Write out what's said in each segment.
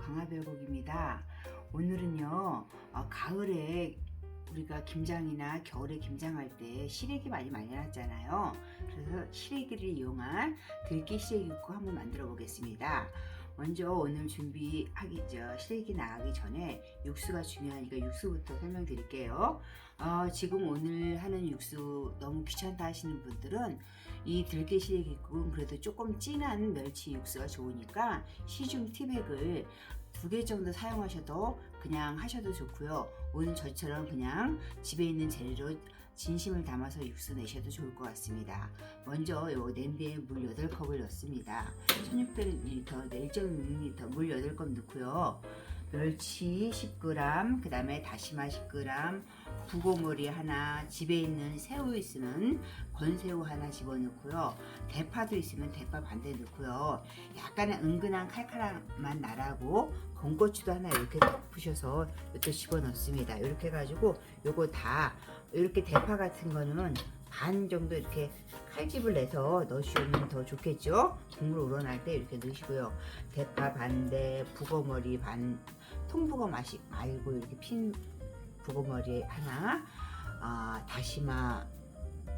강화별곡입니다. 오늘은요, 가을에 우리가 김장이나 겨울에 김장할 때 시래기 많이 마련하잖아요. 그래서 시래기를 이용한 들깨 시래기국 한번 만들어 보겠습니다. 먼저 오늘 준비하기 시래기 나가기 전에 육수가 중요하니까 육수부터 설명드릴게요. 지금 오늘 하는 육수 너무 귀찮다 하시는 분들은 이 들깨 시래기국은 그래도 조금 진한 멸치 육수가 좋으니까 시중 티백을 2개 정도 사용하셔도 그냥 하셔도 좋고요. 오늘 저처럼 그냥 집에 있는 재료로 진심을 담아서 육수 내셔도 좋을 것 같습니다. 먼저 요 냄비에 물 8컵을 넣습니다. 1600ml, 1.6L 물 8컵 넣고요. 멸치 10g, 그 다음에 다시마 10g, 북어머리 하나, 집에 있는 새우 있으면 건새우 하나 집어넣고요. 대파도 있으면 대파 반대 넣고요. 약간의 은근한 칼칼한 맛 나라고 건고추도 하나 이렇게 부셔서 이렇게 집어넣습니다. 이렇게 해가지고 요거 다 이렇게 대파 같은 거는 반 정도 이렇게 칼집을 내서 넣으시면 더 좋겠죠. 국물 우러날 때 이렇게 넣으시고요. 대파 반대, 북어머리 반, 통북어 맛이 말고 이렇게 핀 북어머리 하나, 다시마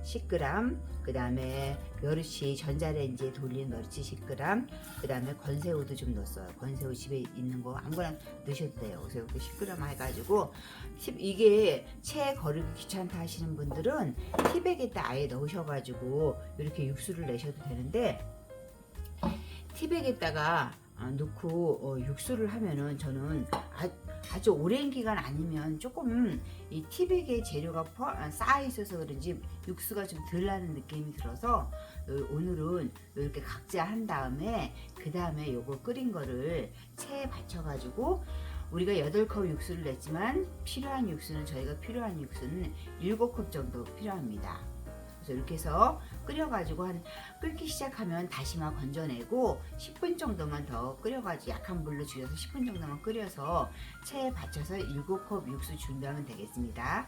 10g, 그 다음에 멸치 전자레인지에 돌린 멸치 10g, 그 다음에 건새우도 좀 넣었어요. 건새우 집에 있는 거 아무거나 넣으셔도 돼요. 그래서 이렇게 10g 해가지고 이게 채 거르기 귀찮다 하시는 분들은 티백에다 아예 넣으셔가지고 이렇게 육수를 내셔도 되는데, 티백에다가 넣고 육수를 하면은 저는 아주 오랜 기간 아니면 조금 이 티백에 재료가 쌓여 있어서 그런지 육수가 좀 덜 나는 느낌이 들어서 오늘은 이렇게 각자 한 다음에 그 다음에 요거 끓인 거를 체에 받쳐가지고 우리가 8컵 육수를 냈지만 저희가 필요한 육수는 7컵 정도 필요합니다. 그래서 이렇게 해서 끓여가지고 끓기 시작하면 다시마 건져내고 10분 정도만 더 끓여가지고 약한 불로 줄여서 10분 정도만 끓여서 체에 받쳐서 7컵 육수 준비하면 되겠습니다.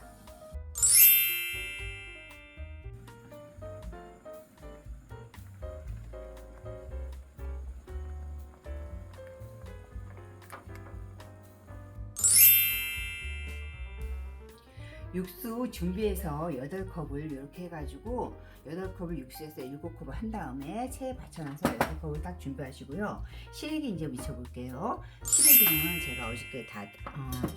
육수 준비해서 8컵을 이렇게 해가지고 8컵을 육수에서 7컵을 한 다음에 체에 받쳐놔서 6컵을 딱 준비하시고요. 시래기 이제 미쳐볼게요. 시래기는 제가 어저께 다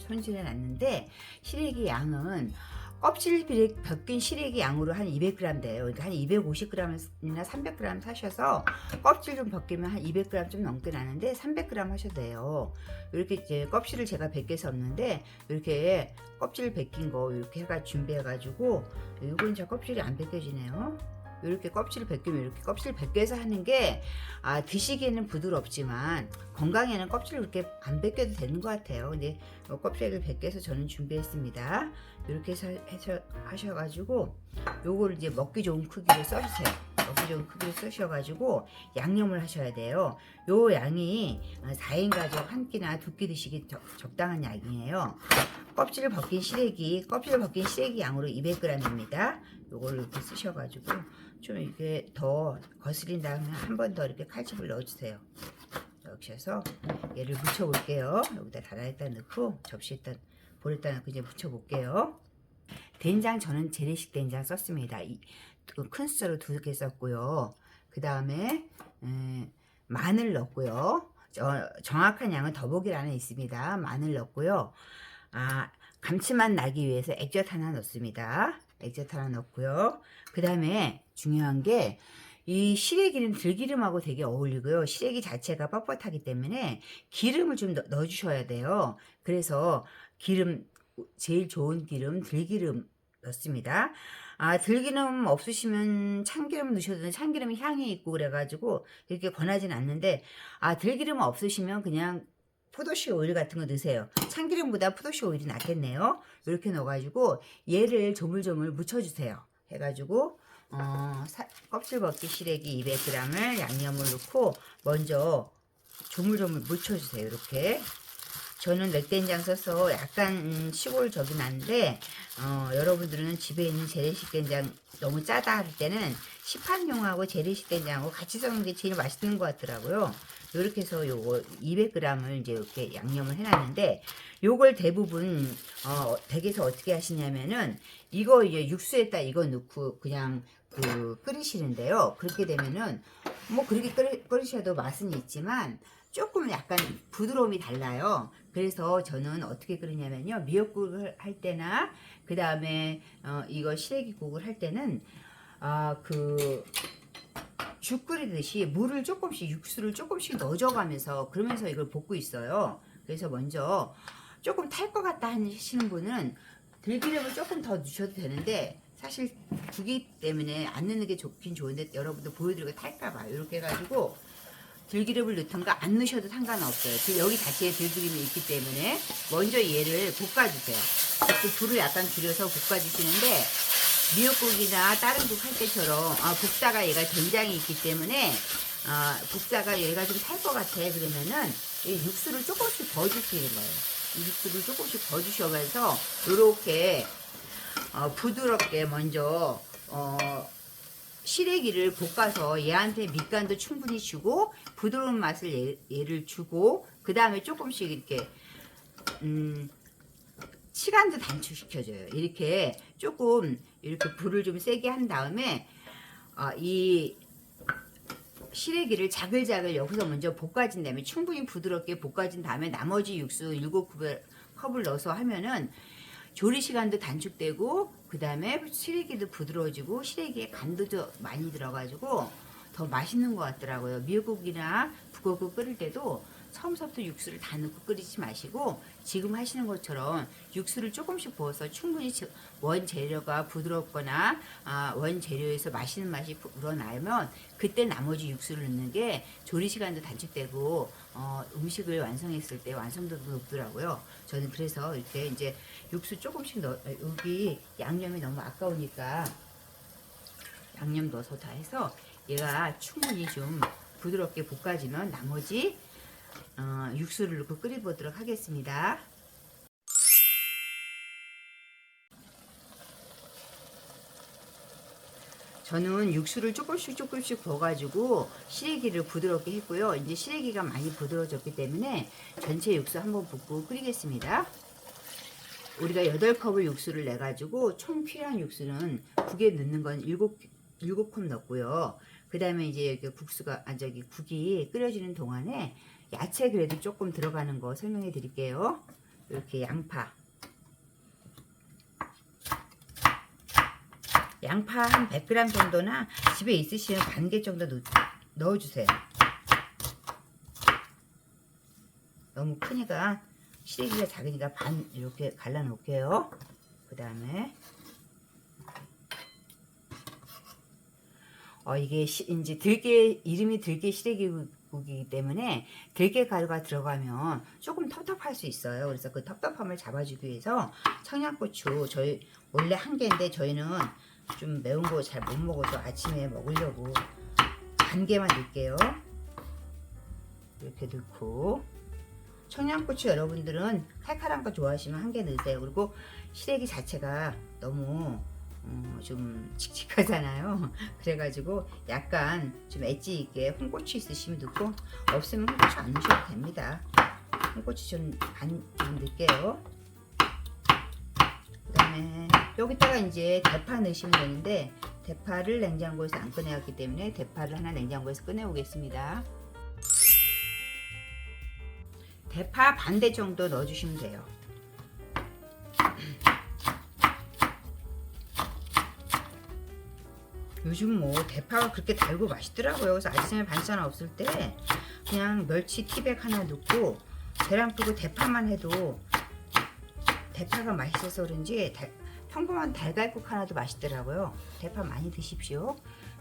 손질해 놨는데, 시래기 양은 껍질 벗긴 시래기 양으로 한 200g 돼요. 그러니까 한 250g이나 300g 사셔서 껍질 좀 벗기면 한 200g 좀 넘게 나는데 300g 하셔도 돼요. 이렇게 이제 껍질을 제가 벗겨서 없는데 이렇게 껍질 벗긴 거 이렇게 해가 준비해가지고, 이건 저 껍질이 안 벗겨지네요. 이렇게 껍질을 벗기면 이렇게 껍질 벗겨서 하는 게 드시기에는 부드럽지만 건강에는 껍질을 이렇게 안 벗겨도 되는 것 같아요. 근데 껍질을 벗겨서 저는 준비했습니다. 이렇게 해서 하셔가지고 요거를 이제 먹기 좋은 크기로 써주세요. 먹기 좋은 크기로 쓰셔가지고 양념을 하셔야 돼요. 요 양이 4인 가족 한 끼나 2끼 드시기 적당한 양이에요. 껍질을 벗긴 시래기 양으로 200g입니다. 요걸 이렇게 쓰셔가지고 좀 이게 더 거스린 다음에 한 번 더 이렇게 칼집을 넣어주세요. 넣으셔서 얘를 묻혀 볼게요. 여기다 다라에다 넣고 접시에다 볼에다 넣고 이제 묻혀 볼게요. 된장 저는 재래식 된장 썼습니다. 큰 숫자로 2개 썼고요. 그 다음에 마늘 넣고요. 정확한 양은 더보기 안에 있습니다. 마늘 넣고요. 감칠맛 나기 위해서 액젓 하나 넣습니다. 액젓 하나 넣고요. 그 다음에 중요한 게 이 시래기는 들기름하고 되게 어울리고요. 시래기 자체가 뻣뻣하기 때문에 기름을 좀 넣어주셔야 돼요. 그래서 제일 좋은 기름 들기름 넣습니다. 들기름 없으시면 참기름 넣으셔도 돼요. 참기름 향이 있고 그래가지고 이렇게 권하진 않는데, 들기름 없으시면 그냥 포도씨 오일 같은 거 넣으세요. 참기름보다 포도씨 오일이 낫겠네요. 이렇게 넣어가지고 얘를 조물조물 묻혀주세요. 해가지고 껍질 벗기 시래기 200g을 양념을 넣고 먼저 조물조물 묻혀주세요. 이렇게. 저는 렉된장 써서 약간 시골 적이 난데, 여러분들은 집에 있는 재래식 된장 너무 짜다 할 때는 시판용하고 재래식 된장하고 같이 섞는 게 제일 맛있는 것 같더라고요. 이렇게 해서 요거 200g을 이제 이렇게 양념을 해놨는데, 요걸 대부분 댁에서 어떻게 하시냐면은 이거 이제 육수에다 이거 넣고 그냥 끓이시는데요. 그렇게 되면은 뭐 그렇게 끓이셔도 맛은 있지만 조금 약간 부드러움이 달라요. 그래서 저는 어떻게 끓이냐면요, 미역국을 할 때나 그 다음에 이거 시래기국을 할 때는 죽 끓이듯이 물을 조금씩, 육수를 조금씩 넣어줘가면서 그러면서 이걸 볶고 있어요. 그래서 먼저 조금 탈 것 같다 하시는 분은 들기름을 조금 더 넣으셔도 되는데, 사실 국이기 때문에 안 넣는 게 좋긴 좋은데 여러분들 보여드리고 탈까봐 이렇게 해가지고 들기름을 넣던가 안 넣으셔도 상관없어요. 여기 자체에 들기름이 있기 때문에 먼저 얘를 볶아주세요. 불을 약간 줄여서 볶아주시는데, 미역국이나 다른 국 할 때처럼 볶다가 얘가 된장이 있기 때문에 볶다가 얘가 좀 탈 것 같아 그러면은 이 육수를 조금씩 더 주시는 거예요. 이 육수를 조금씩 더 주셔가지고 이렇게 부드럽게 먼저 시래기를 볶아서 얘한테 밑간도 충분히 주고 부드러운 맛을 얘를 주고, 그 다음에 조금씩 이렇게 시간도 단축시켜줘요. 이렇게 조금 이렇게 불을 좀 세게 한 다음에 이 시래기를 자글자글 여기서 먼저 볶아진 다음에 충분히 부드럽게 볶아진 다음에 나머지 육수 7컵을 넣어서 하면은 조리 시간도 단축되고 그 다음에 시래기도 부드러워지고 시래기에 간도 좀 많이 들어가지고 더 맛있는 것 같더라고요. 미역국이나 북어국 끓일 때도 처음부터 육수를 다 넣고 끓이지 마시고 지금 하시는 것처럼 육수를 조금씩 부어서 충분히 원재료가 부드럽거나 원재료에서 맛있는 맛이 우러나면 그때 나머지 육수를 넣는 게 조리 시간도 단축되고 음식을 완성했을 때 완성도도 높더라고요. 저는 그래서 이렇게 이제 육수 조금씩 여기 양념이 너무 아까우니까 양념 넣어서 다 해서 얘가 충분히 좀 부드럽게 볶아지면 나머지 육수를 넣고 끓여보도록 하겠습니다. 저는 육수를 조금씩 부어가지고 시래기를 부드럽게 했고요. 이제 시래기가 많이 부드러워졌기 때문에 전체 육수 한번 붓고 끓이겠습니다. 우리가 8컵을 육수를 내가지고 총 필요한 육수는 국에 넣는 건 7컵 넣고요. 그 다음에 이제 이렇게 국이 끓여지는 동안에 야채 그래도 조금 들어가는 거 설명해 드릴게요. 이렇게 양파 한 100g 정도나 집에 있으시면 반 개 정도 넣어주세요. 너무 크니까 시래기가 작으니까 반 이렇게 갈라 놓을게요. 그 다음에 이게 이제 이름이 들깨 시래기국이기 때문에 들깨 가루가 들어가면 조금 텁텁할 수 있어요. 그래서 그 텁텁함을 잡아주기 위해서 청양고추, 저희 원래 한 개인데 저희는 좀 매운 거 잘 못 먹어서 아침에 먹으려고 반 개만 넣을게요. 이렇게 넣고, 청양고추 여러분들은 칼칼한 거 좋아하시면 한 개 넣으세요. 그리고 시래기 자체가 너무 좀 칙칙하잖아요. 그래가지고 약간 좀 엣지 있게 홍고추 있으시면 넣고, 없으면 홍고추 안 넣으셔도 됩니다. 홍고추 좀 넣을게요. 그 다음에 여기다가 이제 대파 넣으시면 되는데, 대파를 냉장고에서 안 꺼내왔기 때문에 대파를 하나 냉장고에서 꺼내오겠습니다. 대파 반대 정도 넣어주시면 돼요. 요즘 뭐 대파가 그렇게 달고 맛있더라고요. 그래서 아침에 반찬 없을 때 그냥 멸치 티백 하나 넣고 계란 끄고 대파만 해도 대파가 맛있어서 그런지 평범한 달걀국 하나도 맛있더라고요. 대파 많이 드십시오.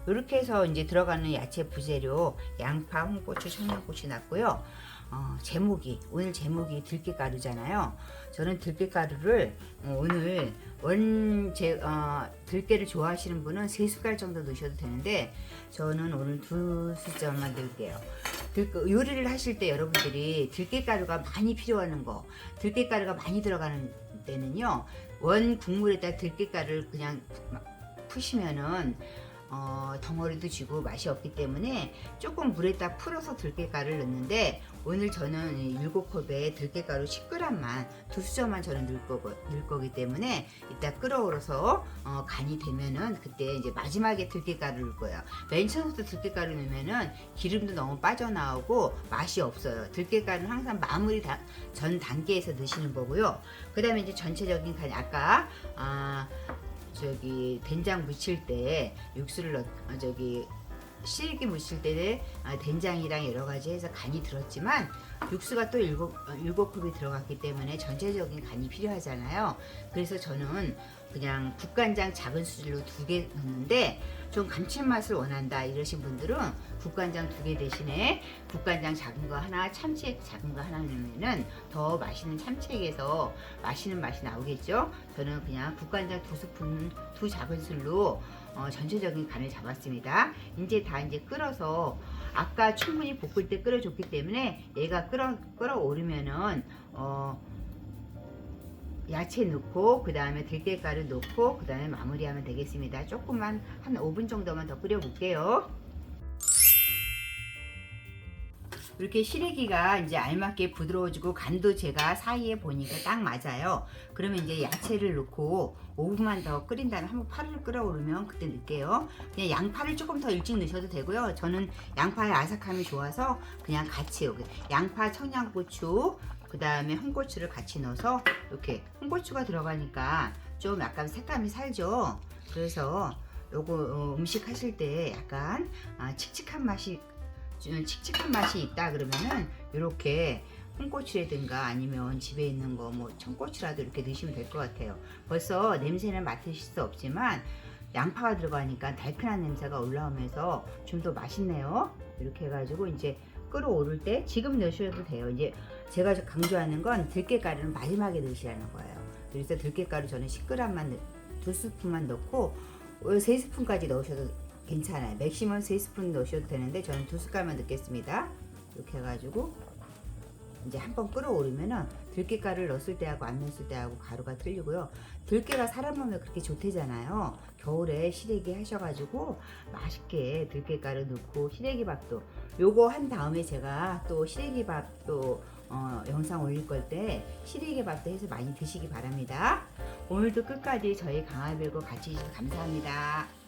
이렇게 해서 이제 들어가는 야채 부재료 양파, 홍고추, 청양고추 넣고요. 오늘 제목이 들깨가루잖아요. 저는 들깨가루를 오늘 들깨를 좋아하시는 분은 3숟갈 정도 넣으셔도 되는데 저는 오늘 2숟갈만 넣을게요. 요리를 하실 때 여러분들이 들깨가루가 많이 필요한 들깨가루가 많이 들어가는 때는요, 원 국물에다 들깨가루를 그냥 푸시면은 덩어리도 지고 맛이 없기 때문에 조금 물에다 풀어서 들깨가루를 넣는데, 오늘 저는 7컵에 들깨가루 10g만 2수저만 저는 넣을 거기 때문에 이따 끓어오르서 간이 되면은 그때 이제 마지막에 들깨가루 넣을 거예요. 맨 처음부터 들깨가루 넣으면은 기름도 너무 빠져나오고 맛이 없어요. 들깨가루는 항상 마무리 전 단계에서 넣으시는 거고요. 그 다음에 이제 전체적인 간, 아까 된장 무칠 때 육수를 시래기 무칠 때 된장이랑 여러 가지 해서 간이 들었지만, 육수가 또 7컵이 들어갔기 때문에 전체적인 간이 필요하잖아요. 그래서 저는 그냥 국간장 작은 수질로 2개 넣는데, 좀 감칠맛을 원한다 이러신 분들은 국간장 2개 대신에 국간장 작은 거 하나, 참치액 작은 거 하나 넣으면은 더 맛있는 참치액에서 맛있는 맛이 나오겠죠. 저는 그냥 국간장 2스푼, 2 작은 술로 전체적인 간을 잡았습니다. 이제 끓어서 아까 충분히 볶을 때 끓여줬기 때문에 얘가 끓어오르면은 야채 넣고 그 다음에 들깨가루 넣고 그 다음에 마무리하면 되겠습니다. 조금만 한 5분 정도만 더 끓여 볼게요. 이렇게 시래기가 이제 알맞게 부드러워지고 간도 제가 사이에 보니까 딱 맞아요. 그러면 이제 야채를 넣고 5분만 더 끓인 다음에 한번 파를 끓어오르면 그때 넣을게요. 그냥 양파를 조금 더 일찍 넣으셔도 되고요. 저는 양파의 아삭함이 좋아서 그냥 같이 여기 양파, 청양고추, 그 다음에 홍고추를 같이 넣어서, 이렇게 홍고추가 들어가니까 좀 약간 색감이 살죠. 그래서 요거 음식 하실 때 약간 칙칙한 맛이 있다 그러면은 이렇게 홍고추라든가 아니면 집에 있는 거 뭐 청고추라도 이렇게 넣으시면 될 것 같아요. 벌써 냄새는 맡으실 수 없지만 양파가 들어가니까 달큰한 냄새가 올라오면서 좀 더 맛있네요. 이렇게 해가지고 이제 끓어오를 때 지금 넣으셔도 돼요. 이제 제가 강조하는 건 들깨가루는 마지막에 넣으시라는 거예요. 그래서 들깨가루 저는 10g만 2스푼만 넣고 3스푼까지 넣으셔도 괜찮아요. 맥시멈 3스푼 넣으셔도 되는데 저는 2숟갈만 넣겠습니다. 이렇게 해가지고 이제 한번 끓어오르면은 들깨가루를 넣었을 때하고 안 넣었을 때하고 가루가 틀리고요. 들깨가 사람 몸에 그렇게 좋대잖아요. 겨울에 시래기 하셔가지고 맛있게 들깨가루 넣고 시래기밥도 요거 한 다음에 제가 또 시래기밥도 영상 올릴 걸 때 시래기밥도 해서 많이 드시기 바랍니다. 오늘도 끝까지 저희 강화별고 같이 해주셔서 감사합니다.